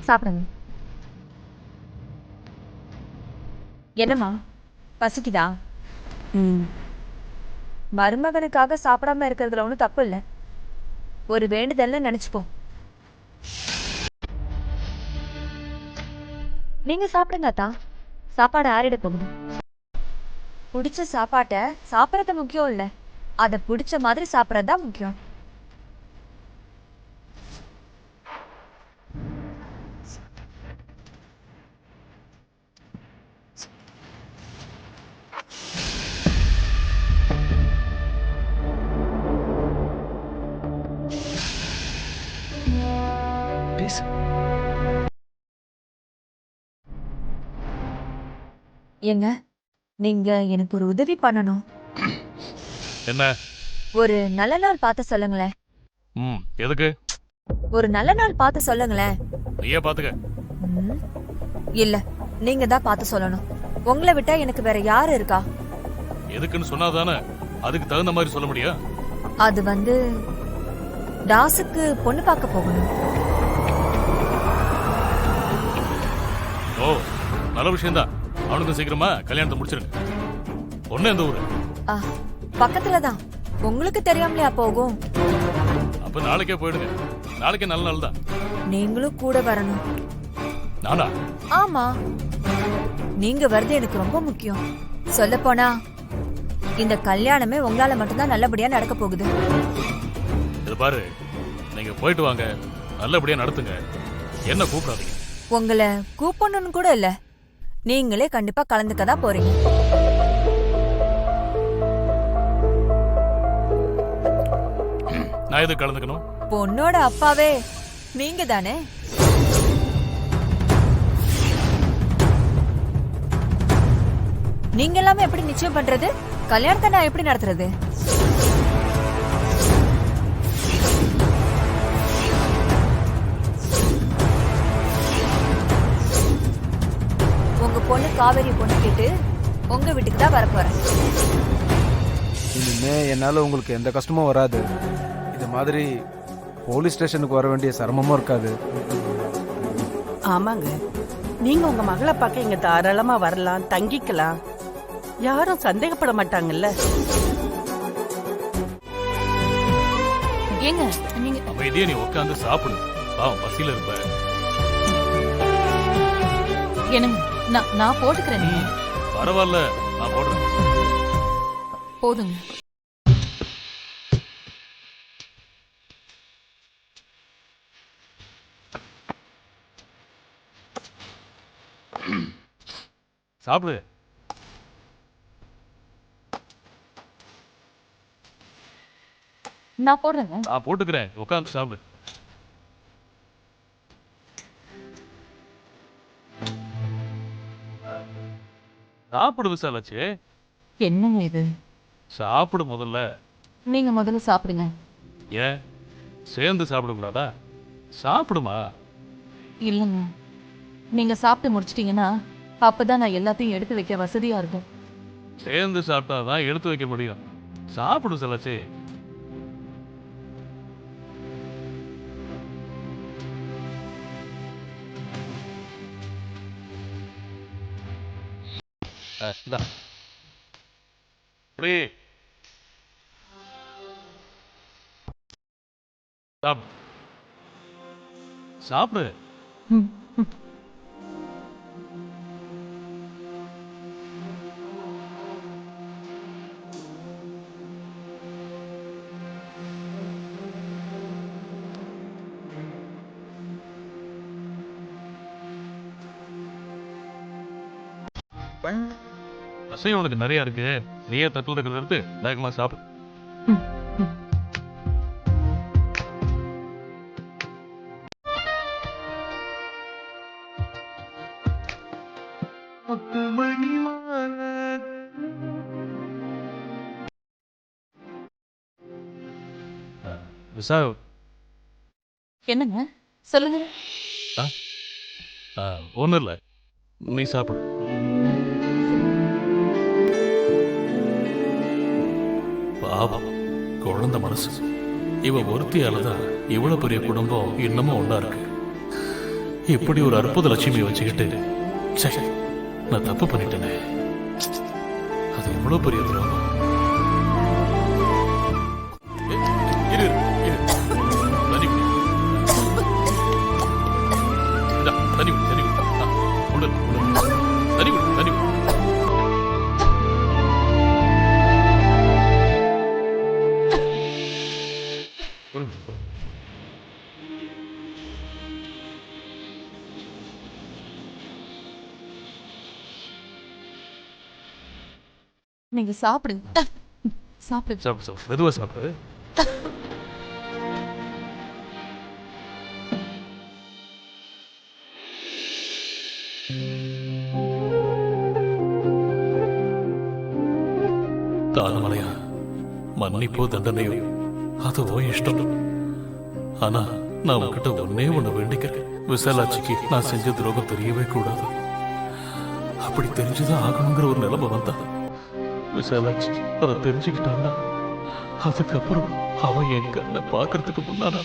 சாப்பிடுங்க. என்னம்மா பசிக்குதா? மருமகனுக்காக சாப்பிடாம இருக்கிறதுல ஒன்றும் தப்பு இல்லை. ஒரு வேண்டுதல்னு நினைச்சுப்போம். நீங்க சாப்பிடுங்க அத்தா. சாப்பாடு ஆறிட போகுது. பிடிச்ச சாப்பாட்டை சாப்பிட்றது முக்கியம் இல்லை, அதை பிடிச்ச மாதிரி சாப்பிட்றது தான் முக்கியம். ஏங்க, நீங்க எனக்கு ஒரு உதவி பண்ணணும். என்ன? ஒரு நல்ல நாள் பார்த்து சொல்லுங்களேன். எதுக்கு? ஒரு நல்ல நாள் பார்த்து சொல்லுங்களேன். நீயே பாத்துக்க. இல்ல, நீங்க தான் பார்த்து சொல்லணும். உங்களை விட்டா எனக்கு வேற யாரு இருக்கா? எதுக்குன்னு சொன்னாதானே அதுக்கு தகுந்த மாதிரி சொல்ல முடியும். அது வந்து தாசுக்கு பொண்ணு பார்க்க போகணும். ஓ, நல்ல விஷயம்தான். அவனுக்கு சீக்கிரமா கல்யாணத்தை முடிச்சிருங்க. பொண்ணு எந்த ஊரு? பக்கத்துல தான். உங்களுக்கு தெரியாமலையா போகும்? அப்ப நாளைக்கே போயிடுங்க. நாளைக்கே நல்ல நாள் தான். நீங்களும் கூட வரணும். நானா? ஆமா, நீங்க வருது எனக்கு ரொம்ப முக்கியம். சொல்ல போனா இந்த கல்யாணமே உங்களால மட்டும்தான் நல்லபடியா நடக்க போகுது. இது பாரு, நீங்க போயிட்டு வாங்க, நல்லபடியா நடத்துங்க. என்ன கூப்பிடாதீங்க. உங்களை கூப்பிடணும்னு கூட இல்ல, நீங்களே கண்டிப்பா கலந்துக்கதான் போறீங்க. நான் எதுக்கு கலந்துக்கணும்? பொண்ணோட அப்பாவே நீங்க தானே. நீங்க எல்லாமே எப்படி நிச்சயம் பண்றது? கல்யாணத்தை நான் எப்படி நடத்துறது? உங்க பொண்ணு காவேரி பொண்ணு கேட்டு உங்க வீட்டுக்கு தான் வரப்போறேன். இனிமே என்னால உங்களுக்கு எந்த கஷ்டமும் வராது. இது மாதிரி போலீஸ் ஸ்டேஷனுக்கு வர வேண்டிய சிரமமும் இருக்காது. ஆமாங்க, நீங்க உங்க மகளை பார்க்க இங்க தாராளமா வரலாம், தங்கிக்கலாம். யாரும் சந்தேகப்பட மாட்டாங்கல்ல. ஏங்க நீங்க அமைதியா நீ உட்காந்து சாப்பிடு. பாவம் பசியில இருப்ப. என்னங்க, நான் போட்டுக்கிறேன். பரவாயில்ல, நான் போடுறேன். போதுங்க. சாப்பிடு. நான் போடுறேங்க. நான் போட்டுக்கிறேன், உட்காந்து சாப்பிடு. சாப்பிடு விசாலாச்சு. என்னங்க இது? சாப்பிடு முதல்ல. நீங்க முதல்ல சாப்பிடுங்க. ஏன் சேர்ந்து சாப்பிடக்கூடாதா? சாப்பிடுமா. இல்லைங்க, நீங்க சாப்பிட்டு முடிச்சிட்டீங்கன்னா அப்பதான் நான் எல்லாத்தையும் எடுத்து வைக்க வசதியா இருக்கும். சேர்ந்து சாப்பிட்டாதான் எடுத்து வைக்க முடியும். சாப்பிடு விசாலாச்சு. சாப்பிடு. அசைவம் உனக்கு நிறைய இருக்கு. நீயே தட்டுல இருக்கிறத எடுத்து வேகமா சாப்பிடு. என்னங்க சொல்லுங்க. ஒன்றும் இல்லை, நீ சாப்பிடு. பாவம் குழந்தை மனசு. இவ ஒருத்தியாலதான் இவ்வளவு பெரிய குடும்பம் இன்னமும் ஒண்ணா இருக்கு. இப்படி ஒரு அற்புத லட்சுமியை வச்சுக்கிட்டு சே, நான் தப்பு பண்ணிட்டேனே. அது எவ்வளவு பெரிய துரோகம். இரு, இரு. தண்ணி குடி. இந்தா, தண்ணி குடி, தண்ணி குடி. உடல், உடல். தண்ணி குடி, தண்ணி குடி. நீங்க சாப்பிடுங்க. சாப்பிடுங்க. சாப்பிடு, சாப்பிடு. மெதுவா சாப்பிடு. தானமலையா, மன்னிப்போ தண்டனையோ அது ஓ இஷ்டம். ஆனா நான் உன்கிட்ட ஒன்னே ஒண்ணு வேண்டிக்கிறேன். விசாலாட்சிக்கு நான் செஞ்ச துரோகம் தெரியவே கூடாது. அப்படி தெரிஞ்சுதான் ஆகணுங்கிற ஒரு நிலைமை வந்தா விசாலாட்சி அதை தெரிஞ்சுக்கிட்டான்னா அதுக்கப்புறம் அவன் என் கண்ணை பார்க்கறதுக்கு முன்னாடி